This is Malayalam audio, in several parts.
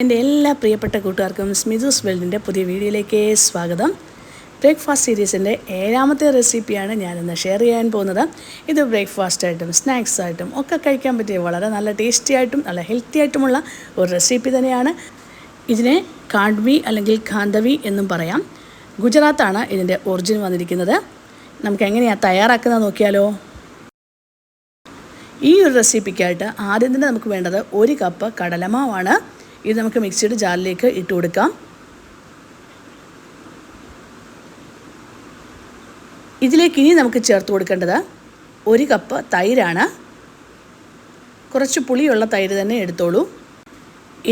എൻ്റെ എല്ലാ പ്രിയപ്പെട്ട കൂട്ടുകാർക്കും സ്മിതൂസ് വേൾഡിൻ്റെ പുതിയ വീഡിയോയിലേക്ക് സ്വാഗതം. ബ്രേക്ക്ഫാസ്റ്റ് സീരീസിൻ്റെ 7ാമത്തെ റെസിപ്പിയാണ് ഞാനിന്ന് ഷെയർ ചെയ്യാൻ പോകുന്നത്. ഇത് ബ്രേക്ക്ഫാസ്റ്റായിട്ടും സ്നാക്സായിട്ടും ഒക്കെ കഴിക്കാൻ പറ്റിയ വളരെ നല്ല ടേസ്റ്റി ആയിട്ടും നല്ല ഹെൽത്തി ആയിട്ടുമുള്ള ഒരു റെസിപ്പി തന്നെയാണ്. ഇതിനെ കാണ്ഡ്വി അല്ലെങ്കിൽ ഖാൻഡവി എന്നും പറയാം. ഗുജറാത്താണ് ഇതിൻ്റെ ഒറിജിൻ വന്നിരിക്കുന്നത്. നമുക്ക് എങ്ങനെയാണ് തയ്യാറാക്കുന്നത് നോക്കിയാലോ. ഈ ഒരു റെസിപ്പിക്കായിട്ട് ആദ്യം തന്നെ നമുക്ക് വേണ്ടത് 1 കപ്പ് കടലമാവാണ്. ഇത് നമുക്ക് മിക്സിയുടെ ജാറിലേക്ക് ഇട്ട് കൊടുക്കാം. ഇതിലേക്ക് ഇനി നമുക്ക് ചേർത്ത് കൊടുക്കേണ്ടത് 1 കപ്പ് തൈരാണ്. കുറച്ച് പുളിയുള്ള തൈര് തന്നെ എടുത്തോളൂ.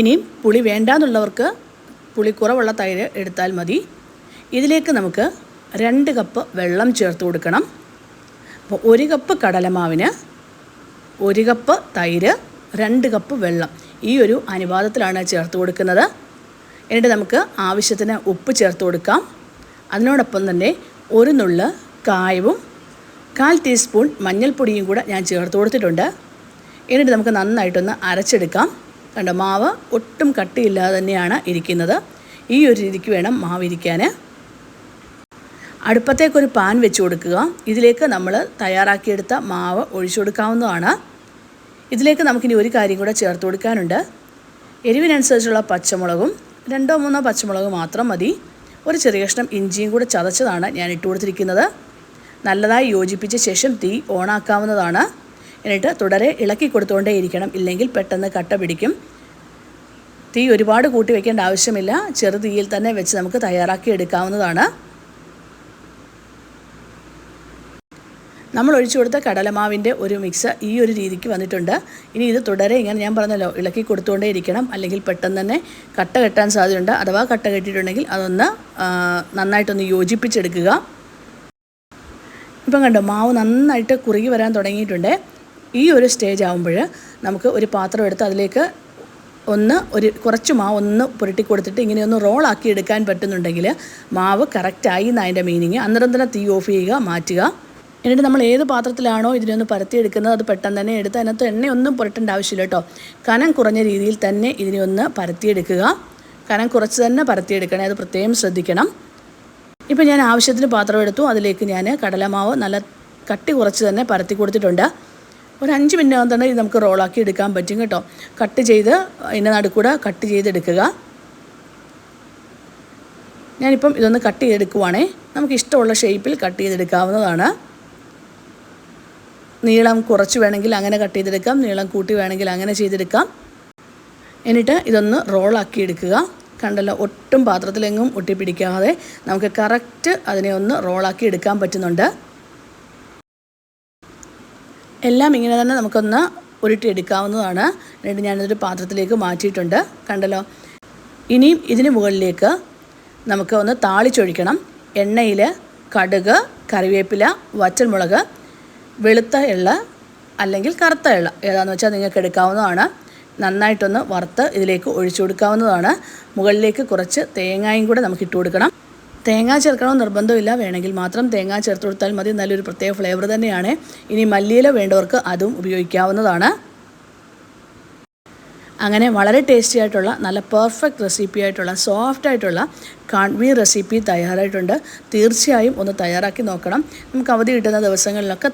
ഇനിയും പുളി വേണ്ടാന്നുള്ളവർക്ക് പുളി കുറവുള്ള തൈര് എടുത്താൽ മതി. ഇതിലേക്ക് നമുക്ക് 2 കപ്പ് വെള്ളം ചേർത്ത് കൊടുക്കണം. അപ്പോൾ 1 കപ്പ് കടലമാവിന് 1 കപ്പ് തൈര്, 2 കപ്പ് വെള്ളം, ഈ ഒരു അനുപാതത്തിലാണ് ചേർത്ത് കൊടുക്കുന്നത്. എന്നിട്ട് നമുക്ക് ആവശ്യത്തിന് ഉപ്പ് ചേർത്ത് കൊടുക്കാം. അതിനോടൊപ്പം തന്നെ 1 നുള്ള് കായവും 1/4 ടീസ്പൂൺ മഞ്ഞൾപ്പൊടിയും കൂടെ ഞാൻ ചേർത്ത് കൊടുത്തിട്ടുണ്ട്. എന്നിട്ട് നമുക്ക് നന്നായിട്ടൊന്ന് അരച്ചെടുക്കാം. കണ്ടോ, മാവ് ഒട്ടും കട്ടിയില്ലാതെ തന്നെയാണ് ഇരിക്കുന്നത്. ഈ ഒരു രീതിക്ക് വേണം മാവ് ഇരിക്കാൻ. അടുപ്പത്തേക്കൊരു പാൻ വെച്ച് കൊടുക്കുക. ഇതിലേക്ക് നമ്മൾ തയ്യാറാക്കിയെടുത്ത മാവ് ഒഴിച്ചു കൊടുക്കാവുന്നതാണ്. ഇതിലേക്ക് നമുക്കിനി ഒരു കാര്യം കൂടെ ചേർത്ത് കൊടുക്കാനുണ്ട്. എരിവിനനുസരിച്ചുള്ള പച്ചമുളകും 2-3 പച്ചമുളക് മാത്രം മതി. ഒരു ചെറിയ കഷ്ണം ഇഞ്ചിയും കൂടെ ചതച്ചതാണ് ഞാൻ ഇട്ട് കൊടുത്തിരിക്കുന്നത്. നല്ലതായി യോജിപ്പിച്ച ശേഷം തീ ഓണാക്കാവുന്നതാണ്. എന്നിട്ട് തുടരെ ഇളക്കി കൊടുത്തുകൊണ്ടേ ഇരിക്കണം, ഇല്ലെങ്കിൽ പെട്ടെന്ന് കട്ട പിടിക്കും. തീ ഒരുപാട് കൂട്ടി വയ്ക്കേണ്ട ആവശ്യമില്ല. ചെറു തീയിൽ തന്നെ വെച്ച് നമുക്ക് തയ്യാറാക്കി എടുക്കാവുന്നതാണ്. നമ്മൾ ഒഴിച്ചു കൊടുത്ത കടലമാവിൻ്റെ ഒരു മിക്സ് ഈ ഒരു രീതിക്ക് വന്നിട്ടുണ്ട്. ഇനി ഇത് തുടരെ ഇങ്ങനെ ഞാൻ പറഞ്ഞല്ലോ, ഇളക്കി കൊടുത്തുകൊണ്ടേ ഇരിക്കണം, അല്ലെങ്കിൽ പെട്ടെന്ന് തന്നെ കട്ട കെട്ടാൻ സാധ്യതയുണ്ട്. അഥവാ കട്ട കെട്ടിയിട്ടുണ്ടെങ്കിൽ അതൊന്ന് നന്നായിട്ടൊന്ന് യോജിപ്പിച്ചെടുക്കുക. ഇപ്പം കണ്ടോ, മാവ് നന്നായിട്ട് കുറുകി വരാൻ തുടങ്ങിയിട്ടുണ്ട്. ഈ ഒരു സ്റ്റേജ് ആകുമ്പോൾ നമുക്ക് ഒരു പാത്രം എടുത്ത് അതിലേക്ക് കുറച്ച് മാവ് പുരട്ടി കൊടുത്തിട്ട് ഇങ്ങനെ ഒന്ന് റോളാക്കി എടുക്കാൻ പറ്റുന്നുണ്ടെങ്കിൽ മാവ് കറക്റ്റായി എന്ന് അതിൻ്റെ മീനിങ്. അന്നേരം തന്നെ തീ ഓഫ് ചെയ്യുക, മാറ്റുക. എന്നിട്ട് നമ്മൾ ഏത് പാത്രത്തിലാണോ ഇതിനൊന്ന് പരത്തിയെടുക്കുന്നത് അത് പെട്ടെന്ന് തന്നെ എടുത്ത് അതിനകത്ത് എണ്ണയൊന്നും പുരട്ടേണ്ട ആവശ്യമില്ല കേട്ടോ. കനം കുറഞ്ഞ രീതിയിൽ തന്നെ ഇതിനെ ഒന്ന് പരത്തിയെടുക്കുക. കനം കുറച്ച് തന്നെ പരത്തിയെടുക്കണേ, അത് പ്രത്യേകം ശ്രദ്ധിക്കണം. ഇപ്പോൾ ഞാൻ ആവശ്യത്തിന് പാത്രം എടുത്തു. അതിലേക്ക് ഞാൻ കടലമാവ് നല്ല കട്ടി കുറച്ച് തന്നെ പരത്തി കൊടുത്തിട്ടുണ്ട്. ഒരു 5 മിനിറ്റ് ആകുമ്പോൾ തന്നെ ഇത് നമുക്ക് റോളാക്കി എടുക്കാൻ പറ്റും കേട്ടോ. കട്ട് ചെയ്ത് അതിൻ്റെ നടുക്കൂടെ കട്ട് ചെയ്തെടുക്കുക. ഞാനിപ്പം ഇതൊന്ന് കട്ട് ചെയ്തെടുക്കുവാണേ. നമുക്ക് ഇഷ്ടമുള്ള ഷേപ്പിൽ കട്ട് ചെയ്തെടുക്കാവുന്നതാണ്. നീളം കുറച്ച് വേണമെങ്കിൽ അങ്ങനെ കട്ട് ചെയ്തെടുക്കാം, നീളം കൂട്ടി വേണമെങ്കിൽ അങ്ങനെ ചെയ്തെടുക്കാം. എന്നിട്ട് ഇതൊന്ന് റോളാക്കി എടുക്കുക. കണ്ടല്ലോ, ഒട്ടും പാത്രത്തിലെങ്ങും ഒട്ടിപ്പിടിക്കാതെ നമുക്ക് കറക്റ്റ് അതിനെ ഒന്ന് റോളാക്കി എടുക്കാൻ പറ്റുന്നുണ്ട്. എല്ലാം ഇങ്ങനെ തന്നെ നമുക്കൊന്ന് ഉരുട്ടിയെടുക്കാവുന്നതാണ്. എന്നിട്ട് ഞാനതൊരു പാത്രത്തിലേക്ക് മാറ്റിയിട്ടുണ്ട്. കണ്ടല്ലോ, ഇനിയും ഇതിന് മുകളിലേക്ക് നമുക്ക് ഒന്ന് താളിച്ചൊഴിക്കണം. എണ്ണയിൽ കടുക്, കറിവേപ്പില, വറ്റൽമുളക്, വെളുത്ത എള്ള അല്ലെങ്കിൽ കറുത്ത എള്ള ഏതാണെന്ന് വെച്ചാൽ നിങ്ങൾക്ക് എടുക്കാവുന്നതാണ്. നന്നായിട്ടൊന്ന് വറുത്ത് ഇതിലേക്ക് ഒഴിച്ചു കൊടുക്കാവുന്നതാണ്. മുകളിലേക്ക് കുറച്ച് തേങ്ങയും കൂടെ നമുക്ക് ഇട്ട് കൊടുക്കണം. തേങ്ങ ചേർക്കണമെന്ന് നിർബന്ധമില്ല, വേണമെങ്കിൽ മാത്രം തേങ്ങ ചേർത്ത് കൊടുത്താൽ മതി. നല്ലൊരു പ്രത്യേക ഫ്ലേവർ തന്നെയാണ്. ഇനി മല്ലിയില വേണ്ടവർക്ക് അതും ഉപയോഗിക്കാവുന്നതാണ്. അങ്ങനെ വളരെ ടേസ്റ്റി ആയിട്ടുള്ള നല്ല പെർഫെക്റ്റ് റെസിപ്പി ആയിട്ടുള്ള സോഫ്റ്റ് ആയിട്ടുള്ള കാണ്ഡ്വി റെസിപ്പി തയ്യാറായിട്ടുണ്ട്. തീർച്ചയായും ഒന്ന് തയ്യാറാക്കി നോക്കണം. നമുക്ക് അവധി കിട്ടുന്ന ദിവസങ്ങളിലൊക്കെ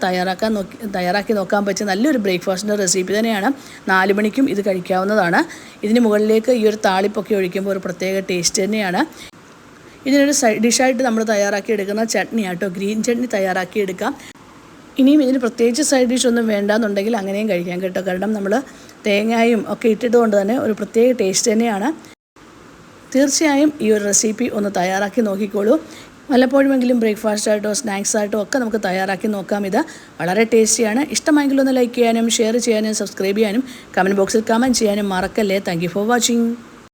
തയ്യാറാക്കി നോക്കാൻ പറ്റിയ നല്ലൊരു ബ്രേക്ക്ഫാസ്റ്റിൻ്റെ റെസിപ്പി തന്നെയാണ്. 4 മണിക്കും ഇത് കഴിക്കാവുന്നതാണ്. ഇതിന് മുകളിലേക്ക് ഈ ഒരു താളിപ്പൊക്കെ ഒഴിക്കുമ്പോൾ ഒരു പ്രത്യേക ടേസ്റ്റ് തന്നെയാണ്. ഇതിനൊരു സൈഡ് ഡിഷായിട്ട് നമ്മൾ തയ്യാറാക്കി എടുക്കുന്ന ചട്നി ആട്ടോ, ഗ്രീൻ ചട്നി തയ്യാറാക്കി എടുക്കാം. ഇനിയും ഇതിന് പ്രത്യേകിച്ച് സൈഡ് ഡിഷ് ഒന്നും വേണ്ടാന്നുണ്ടെങ്കിൽ അങ്ങനെയും കഴിക്കാം കേട്ടോ. കാരണം നമ്മൾ തേങ്ങയും ഒക്കെ ഇട്ടിട്ടുകൊണ്ട് തന്നെ ഒരു പ്രത്യേക ടേസ്റ്റ് തന്നെയാണ്. തീർച്ചയായും ഈ ഒരു റെസിപ്പി ഒന്ന് തയ്യാറാക്കി നോക്കിക്കോളൂ. വല്ലപ്പോഴുമെങ്കിലും ബ്രേക്ക്ഫാസ്റ്റായിട്ടോ സ്നാക്സായിട്ടോ ഒക്കെ നമുക്ക് തയ്യാറാക്കി നോക്കാം. ഇത് വളരെ ടേസ്റ്റിയാണ്. ഇഷ്ടമായെങ്കിൽ ഒന്ന് ലൈക്ക് ചെയ്യാനും ഷെയർ ചെയ്യാനും സബ്സ്ക്രൈബ് ചെയ്യാനും കമൻറ്റ് ബോക്സിൽ കമൻറ്റ് ചെയ്യാനും മറക്കല്ലേ. Thank you for watching.